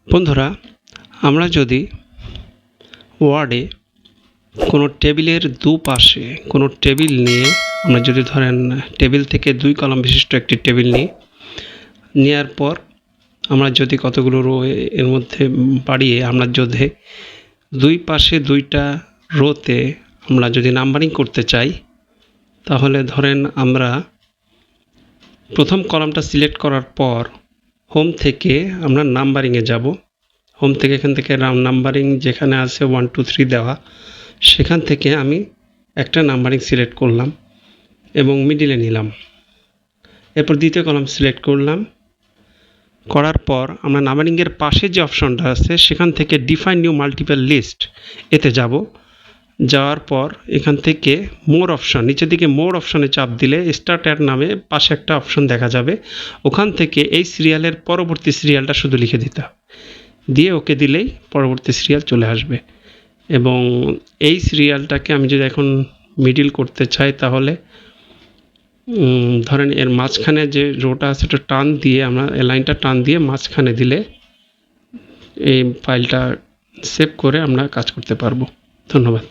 বন্ধুরা, আমরা যদি ওয়ার্ডে কোনো টেবিলের দুপাশে কোনো টেবিল নিয়ে আমরা যদি ধরেন টেবিল থেকে 2 কলাম বিশিষ্ট একটি টেবিল নেওয়ার পর আমরা যদি কতগুলো রো এর মধ্যে বাড়িয়ে আমরা যদি দুই পাশে 2টা রোতে আমরা যদি নাম্বারিং করতে চাই, তাহলে ধরেন আমরা প্রথম কলামটা সিলেক্ট করার পর হোম থেকে আমরা নাম্বারিংয়ে যাব। হোম থেকে এখান থেকে নাম্বারিং যেখানে আছে 1 2 3 দেওয়া, সেখান থেকে আমি একটা নাম্বারিং সিলেক্ট করলাম এবং মিডিলে নিলাম। এরপর দ্বিতীয় কলাম সিলেক্ট করলাম, করার পর আমরা নাম্বারিংয়ের পাশে যে অপশনটা আছে সেখান থেকে ডিফাইন নিউ মাল্টিপল লিস্ট এতে যাব। যাওয়ার পর এখান থেকে মোর অপশন, নিচের দিকে মোর অপশনে চাপ দিলে স্টার্ট অ্যাড নামে পাশে একটা অপশন দেখা যাবে। ওখান থেকে এই সিরিয়ালের পরবর্তী সিরিয়ালটা শুধু লিখে দিতে হবে, দিয়ে ওকে দিলেই পরবর্তী সিরিয়াল চলে আসবে। এবং এই সিরিয়ালটাকে আমি যদি এখন মিডিল করতে চাই, তাহলে ধরেন এর মাঝখানে যে রোটা আছে ওটা টান দিয়ে আমরা এই লাইনটা টান দিয়ে মাঝখানে দিলে এই ফাইলটা সেভ করে আমরা কাজ করতে পারবো। ধন্যবাদ।